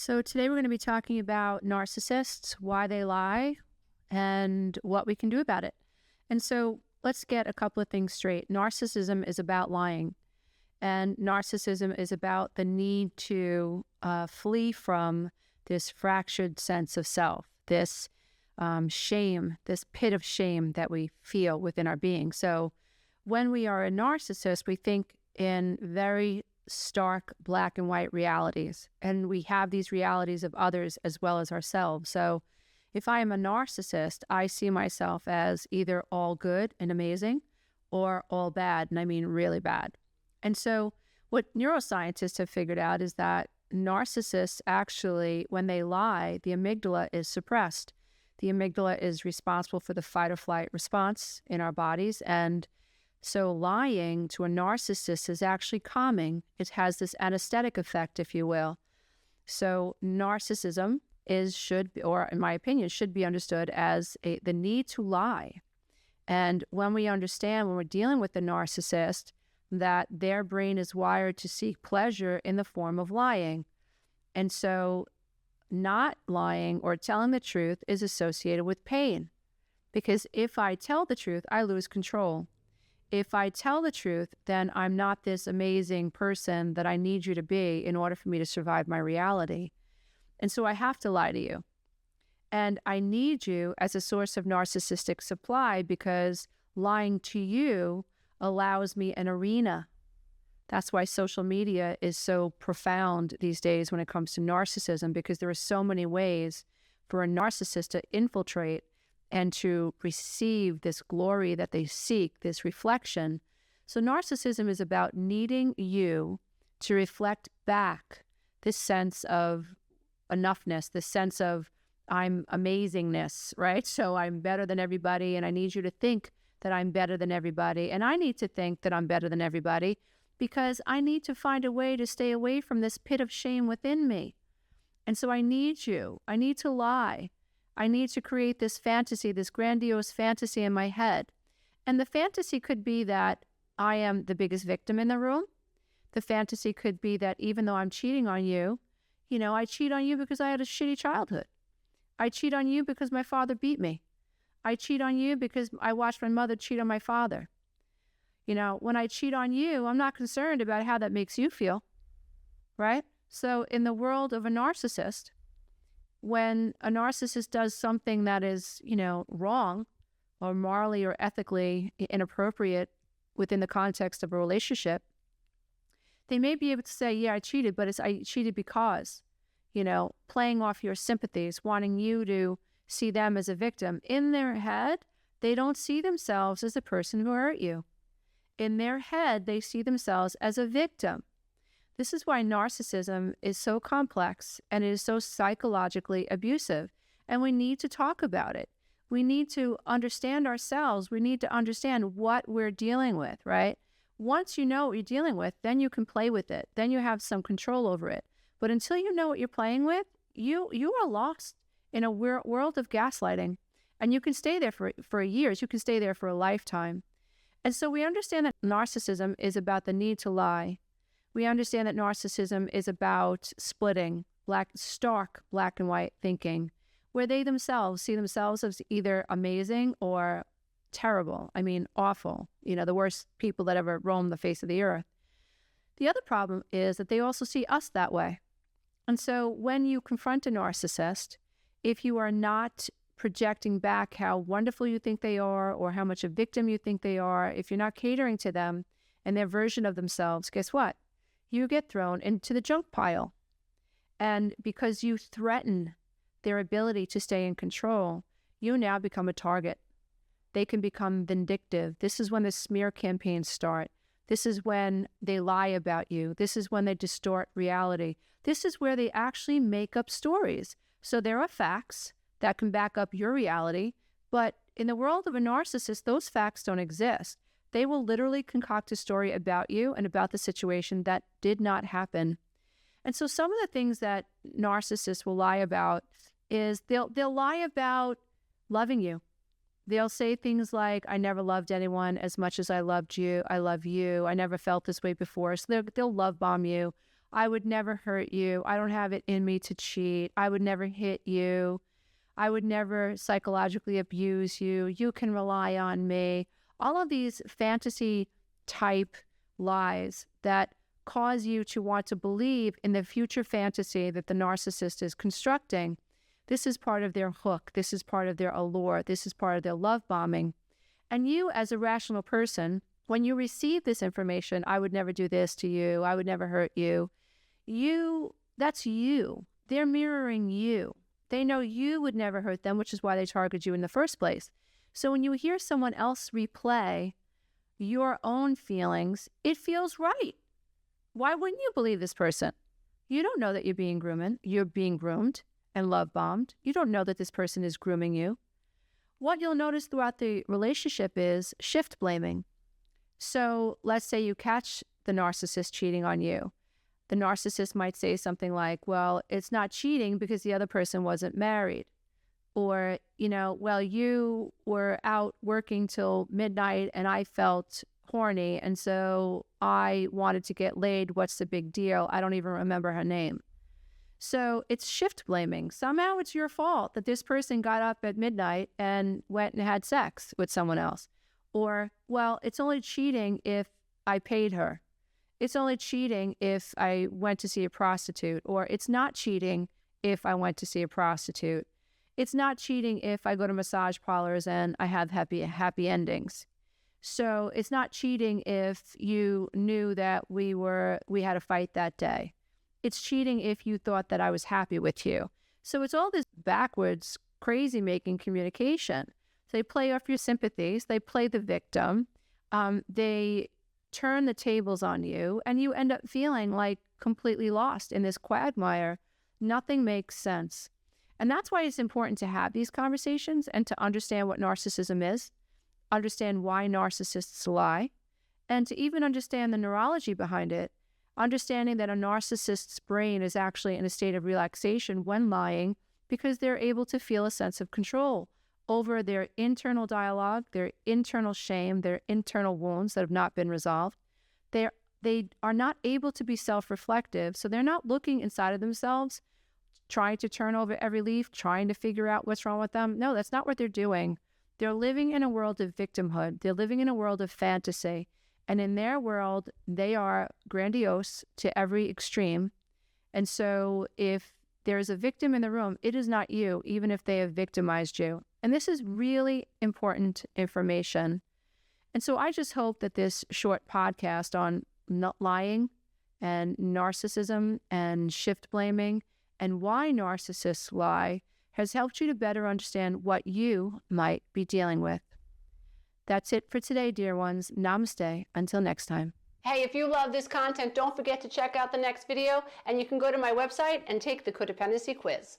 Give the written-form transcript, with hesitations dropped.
So today we're going to be talking about narcissists, why they lie, and what we can do about it. And so let's get a couple of things straight. Narcissism is about lying, and narcissism is about the need to flee from this fractured sense of self, this shame, this pit of shame that we feel within our being. So when we are a narcissist, we think in very stark black and white realities, and we have these realities of others as well as ourselves. So if I am a narcissist, I see myself as either all good and amazing or all bad, and I mean really bad. And so what neuroscientists have figured out is that narcissists actually, when they lie, the amygdala is suppressed. The amygdala is responsible for the fight or flight response in our bodies, and so lying to a narcissist is actually calming. It has this anesthetic effect, if you will. So narcissism or in my opinion, should be understood as the need to lie. And when we understand, when we're dealing with the narcissist, that their brain is wired to seek pleasure in the form of lying. And so not lying or telling the truth is associated with pain. Because if I tell the truth, I lose control. If I tell the truth, then I'm not this amazing person that I need you to be in order for me to survive my reality. And so I have to lie to you. And I need you as a source of narcissistic supply because lying to you allows me an arena. That's why social media is so profound these days when it comes to narcissism, because there are so many ways for a narcissist to infiltrate and to receive this glory that they seek, this reflection. So narcissism is about needing you to reflect back this sense of enoughness, this sense of I'm amazingness, right? So I'm better than everybody, and I need you to think that I'm better than everybody, and I need to think that I'm better than everybody because I need to find a way to stay away from this pit of shame within me. And so I need you. I need to lie. I need to create this fantasy, this grandiose fantasy in my head. And the fantasy could be that I am the biggest victim in the room. The fantasy could be that even though I'm cheating on you, I cheat on you because I had a shitty childhood. I cheat on you because my father beat me. I cheat on you because I watched my mother cheat on my father. When I cheat on you, I'm not concerned about how that makes you feel, right? So in the world of a narcissist, when a narcissist does something that is, wrong or morally or ethically inappropriate within the context of a relationship, they may be able to say, yeah, I cheated, but I cheated because, playing off your sympathies, wanting you to see them as a victim. In their head, they don't see themselves as the person who hurt you. In their head, they see themselves as a victim. This is why narcissism is so complex and it is so psychologically abusive. And we need to talk about it. We need to understand ourselves. We need to understand what we're dealing with, right? Once you know what you're dealing with, then you can play with it. Then you have some control over it. But until you know what you're playing with, you are lost in a world of gaslighting. And you can stay there for years. You can stay there for a lifetime. And so we understand that narcissism is about the need to lie. We understand that narcissism is about splitting, stark black and white thinking, where they themselves see themselves as either amazing or terrible. I mean, awful. The worst people that ever roamed the face of the earth. The other problem is that they also see us that way. And so when you confront a narcissist, if you are not projecting back how wonderful you think they are or how much a victim you think they are, if you're not catering to them and their version of themselves, guess what? You get thrown into the junk pile. And because you threaten their ability to stay in control, you now become a target. They can become vindictive. This is when the smear campaigns start. This is when they lie about you. This is when they distort reality. This is where they actually make up stories. So there are facts that can back up your reality, but in the world of a narcissist, those facts don't exist. They will literally concoct a story about you and about the situation that did not happen. And so some of the things that narcissists will lie about is they'll lie about loving you. They'll say things like, I never loved anyone as much as I loved you. I love you. I never felt this way before. So they'll love bomb you. I would never hurt you. I don't have it in me to cheat. I would never hit you. I would never psychologically abuse you. You can rely on me. All of these fantasy type lies that cause you to want to believe in the future fantasy that the narcissist is constructing. This is part of their hook. This is part of their allure. This is part of their love bombing. And you, as a rational person, when you receive this information, I would never do this to you, I would never hurt you, that's you. They're mirroring you. They know you would never hurt them, which is why they target you in the first place. So when you hear someone else replay your own feelings, it feels right. Why wouldn't you believe this person? You don't know that you're being groomed and love bombed. You don't know that this person is grooming you. What you'll notice throughout the relationship is shift blaming. So let's say you catch the narcissist cheating on you. The narcissist might say something like, well, it's not cheating because the other person wasn't married. Or, well, you were out working till midnight and I felt horny and so I wanted to get laid. What's the big deal? I don't even remember her name. So it's shift blaming. Somehow it's your fault that this person got up at midnight and went and had sex with someone else. Or, well, it's only cheating if I paid her. It's only cheating if I went to see a prostitute. Or it's not cheating if I went to see a prostitute. It's not cheating if I go to massage parlors and I have happy endings. So it's not cheating if you knew that we had a fight that day. It's cheating if you thought that I was happy with you. So it's all this backwards, crazy-making communication. So they play off your sympathies. They play the victim. They turn the tables on you, and you end up feeling like completely lost in this quagmire. Nothing makes sense. And that's why it's important to have these conversations and to understand what narcissism is, understand why narcissists lie, and to even understand the neurology behind it. Understanding that a narcissist's brain is actually in a state of relaxation when lying because they're able to feel a sense of control over their internal dialogue, their internal shame, their internal wounds that have not been resolved. They are not able to be self-reflective, so they're not looking inside of themselves, trying to turn over every leaf, trying to figure out what's wrong with them. No, that's not what they're doing. They're living in a world of victimhood. They're living in a world of fantasy. And in their world, they are grandiose to every extreme. And so if there's a victim in the room, it is not you, even if they have victimized you. And this is really important information. And so I just hope that this short podcast on not lying and narcissism and shift blaming and why narcissists lie has helped you to better understand what you might be dealing with. That's it for today, dear ones. Namaste. Until next time. Hey, if you love this content, don't forget to check out the next video, and you can go to my website and take the Codependency quiz.